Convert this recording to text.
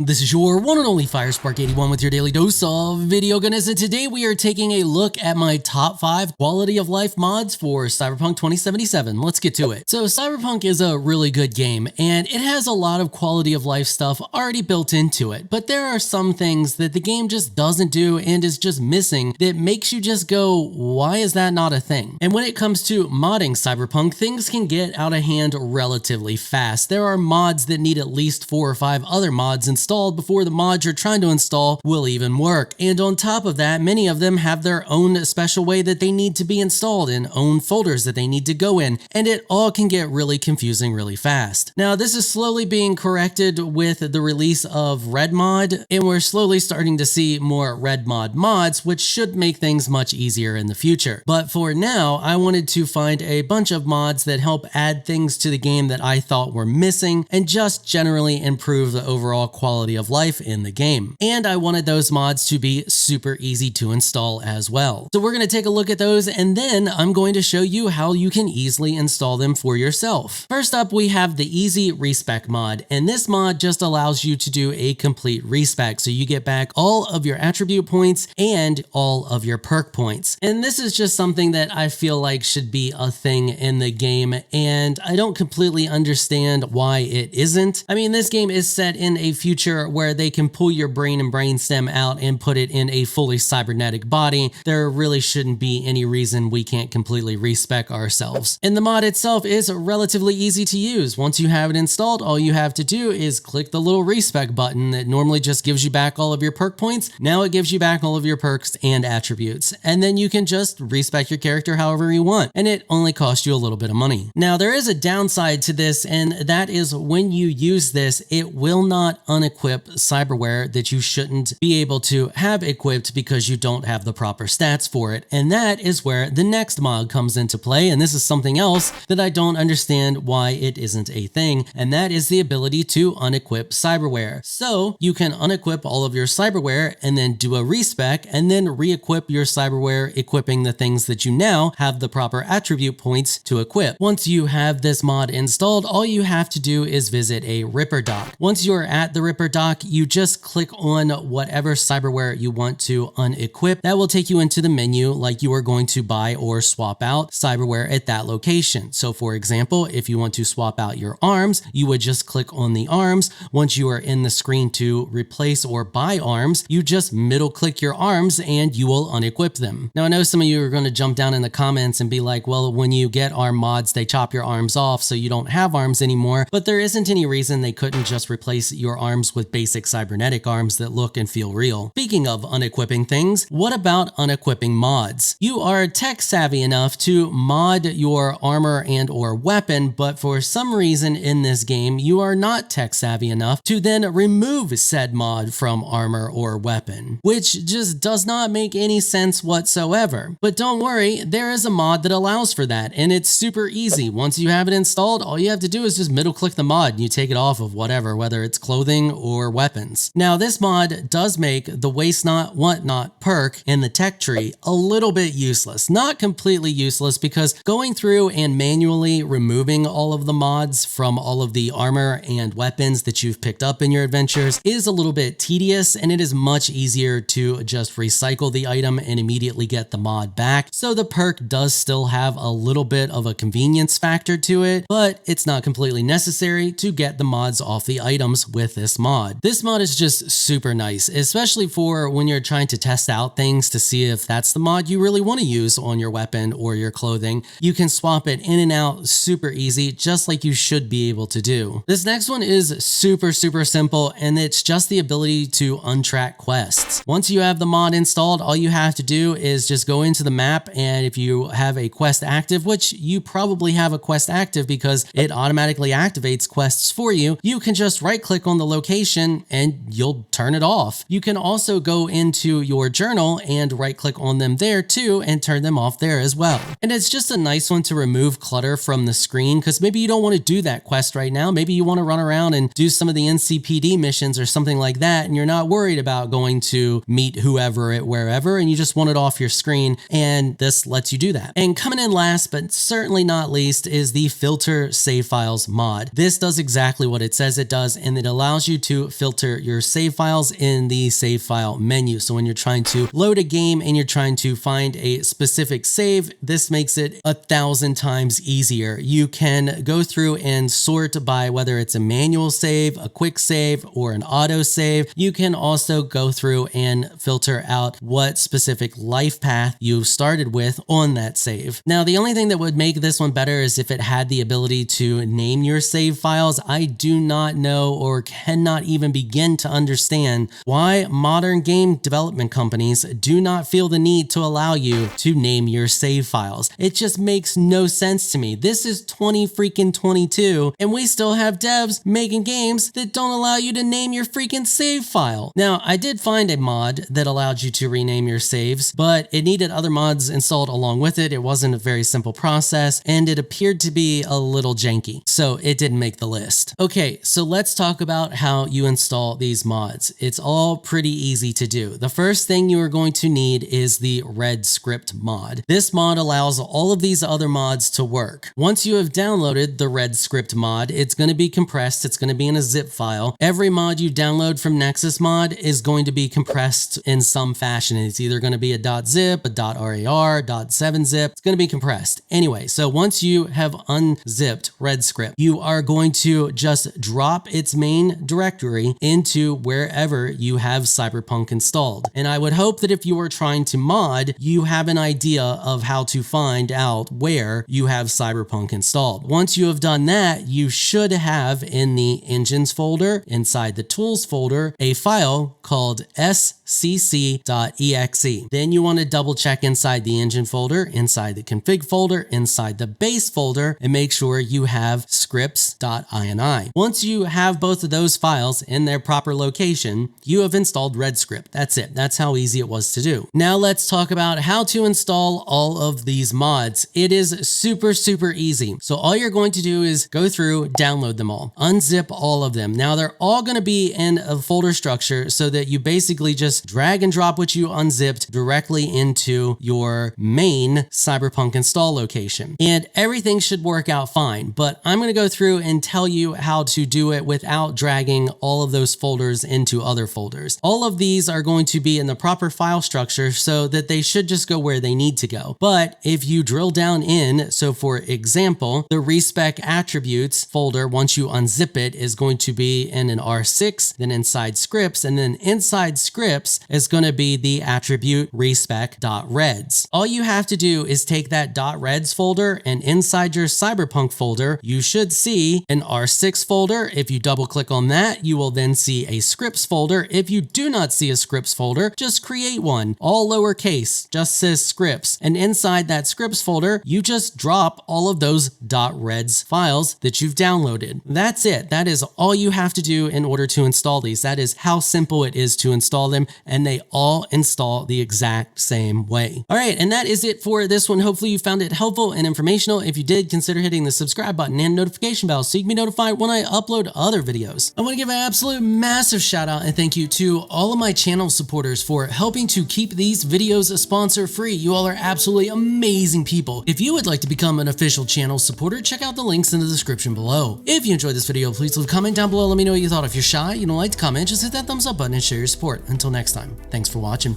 This is your one and only FireSpark81 with your daily dose of video goodness, and today we are taking a look at my top 5 quality of life mods for Cyberpunk 2077. Let's get to it. So Cyberpunk is a really good game, and it has a lot of quality of life stuff already built into it, but there are some things that the game just doesn't do and is just missing that makes you just go, why is that not a thing? And when it comes to modding Cyberpunk, things can get out of hand relatively fast. There are mods that need at least 4 or 5 other mods installed before the mods you're trying to install will even work. And on top of that, many of them have their own special way that they need to be installed and own folders that they need to go in, and it all can get really confusing really fast. Now, this is slowly being corrected with the release of Red Mod, and we're slowly starting to see more Red Mod mods, which should make things much easier in the future. But for now, I wanted to find a bunch of mods that help add things to the game that I thought were missing and just generally improve the overall quality of life in the game. And I wanted those mods to be super easy to install as well. So we're going to take a look at those, and then I'm going to show you how you can easily install them for yourself. First up, we have the Easy Respec mod, and this mod just allows you to do a complete respec, so you get back all of your attribute points and all of your perk points. And this is just something that I feel like should be a thing in the game, and I don't completely understand why it isn't. I mean, this game is set in a future where they can pull your brain and brainstem out and put it in a fully cybernetic body. There really shouldn't be any reason we can't completely respec ourselves. And the mod itself is relatively easy to use. Once you have it installed, all you have to do is click the little respec button that normally just gives you back all of your perk points. Now it gives you back all of your perks and attributes. And then you can just respec your character however you want. And it only costs you a little bit of money. Now, there is a downside to this, and that is when you use this, it will not unequip cyberware that you shouldn't be able to have equipped because you don't have the proper stats for it. And that is where the next mod comes into play, and this is something else that I don't understand why it isn't a thing, and that is the ability to unequip cyberware. So you can unequip all of your cyberware and then do a respec and then re-equip your cyberware, equipping the things that you now have the proper attribute points to equip. Once you have this mod installed, all you have to do is visit a Ripper dock. Once you're at the Ripper dock, you just click on whatever cyberware you want to unequip. That will take you into the menu like you are going to buy or swap out cyberware at that location. So for example, if you want to swap out your arms, you would just click on the arms. Once you are in the screen to replace or buy arms, you just middle click your arms and you will unequip them. Now, I know some of you are going to jump down in the comments and be like, well, when you get arm mods, they chop your arms off so you don't have arms anymore, but there isn't any reason they couldn't just replace your arms with basic cybernetic arms that look and feel real. Speaking of unequipping things, what about unequipping mods? You are tech savvy enough to mod your armor and or weapon, but for some reason in this game, you are not tech savvy enough to then remove said mod from armor or weapon, which just does not make any sense whatsoever. But don't worry, there is a mod that allows for that, and it's super easy. Once you have it installed, all you have to do is just middle click the mod and you take it off of whatever, whether it's clothing or weapons. Now, this mod does make the waste not, want not perk in the tech tree a little bit useless. Not completely useless, because going through and manually removing all of the mods from all of the armor and weapons that you've picked up in your adventures is a little bit tedious, and it is much easier to just recycle the item and immediately get the mod back. So the perk does still have a little bit of a convenience factor to it, but it's not completely necessary to get the mods off the items with this mod. This mod is just super nice, especially for when you're trying to test out things to see if that's the mod you really want to use on your weapon or your clothing. You can swap it in and out super easy, just like you should be able to do. This next one is super simple, and it's just the ability to untrack quests. Once you have the mod installed, all you have to do is just go into the map, and if you have a quest active, which you probably have a quest active because it automatically activates quests for you, you can just right click on the location and you'll turn it off. You can also go into your journal and right click on them there too and turn them off there as well. And it's just a nice one to remove clutter from the screen, because maybe you don't want to do that quest right now. Maybe you want to run around and do some of the NCPD missions or something like that, and you're not worried about going to meet whoever at wherever, and you just want it off your screen, and this lets you do that. And coming in last, but certainly not least, is the Filter Save Files mod. This does exactly what it says it does, and it allows you to to filter your save files in the save file menu. So when you're trying to load a game and you're trying to find a specific save, this makes it 1,000 times easier. You can go through and sort by whether it's a manual save, a quick save, or an auto save. You can also go through and filter out what specific life path you started with on that save. Now, the only thing that would make this one better is if it had the ability to name your save files. I do not know or cannot even begin to understand why modern game development companies do not feel the need to allow you to name your save files. It just makes no sense to me. This is 2022 and we still have devs making games that don't allow you to name your freaking save file. Now, I did find a mod that allowed you to rename your saves, but it needed other mods installed along with it. It wasn't a very simple process and it appeared to be a little janky, so it didn't make the list. Okay, so let's talk about how you install these mods. It's all pretty easy to do. The first thing you are going to need is the red script mod. This mod allows all of these other mods to work. Once you have downloaded the red script mod, it's going to be compressed. It's going to be in a zip file. Every mod you download from Nexus Mod is going to be compressed in some fashion. It's either going to be a .zip, a .rar, .7zip. It's going to be compressed. Anyway, so once you have unzipped red script, you are going to just drop its main directory into wherever you have Cyberpunk installed. And I would hope that if you are trying to mod, you have an idea of how to find out where you have Cyberpunk installed. Once you have done that, you should have in the engines folder, inside the tools folder, a file called scc.exe. Then you want to double check inside the engine folder, inside the config folder, inside the base folder, and make sure you have scripts.ini. Once you have both of those files in their proper location, you have installed red script. That's it. That's how easy it was to do. Now let's talk about how to install all of these mods. It is super easy. So all you're going to do is go through, download them all, unzip all of them. Now they're all going to be in a folder structure so that you basically just drag and drop what you unzipped directly into your main Cyberpunk install location. And everything should work out fine, but I'm going to go through and tell you how to do it without dragging all of those folders into other folders. All of these are going to be in the proper file structure so that they should just go where they need to go. But if you drill down in, so for example, the Respec attributes folder, once you unzip it, is going to be in an R6, then inside scripts, and then inside scripts is going to be the attribute respec.reds. All you have to do is take that .reds folder, and inside your Cyberpunk folder, you should see an R6 folder. If you double click on that, you will then see a scripts folder. If you do not see a scripts folder, just create one, all lowercase, just says scripts. And inside that scripts folder, you just drop all of those .reds files that you've downloaded. That's it. That is all you have to do in order to install these. That is how simple it is to install them, and they all install the exact same way. All right, and that is it for this one. Hopefully you found it helpful and informational. If you did, consider hitting the subscribe button and notification bell so you can be notified when I upload other videos. I want to give an absolute massive shout out and thank you to all of my channel supporters for helping to keep these videos sponsor free. You all are absolutely amazing people. If you would like to become an official channel supporter, check out the links in the description below. If you enjoyed this video, please leave a comment down below. Let me know what you thought. If you're shy, you don't like to comment, just hit that thumbs up button and share your support. Until next time, thanks for watching.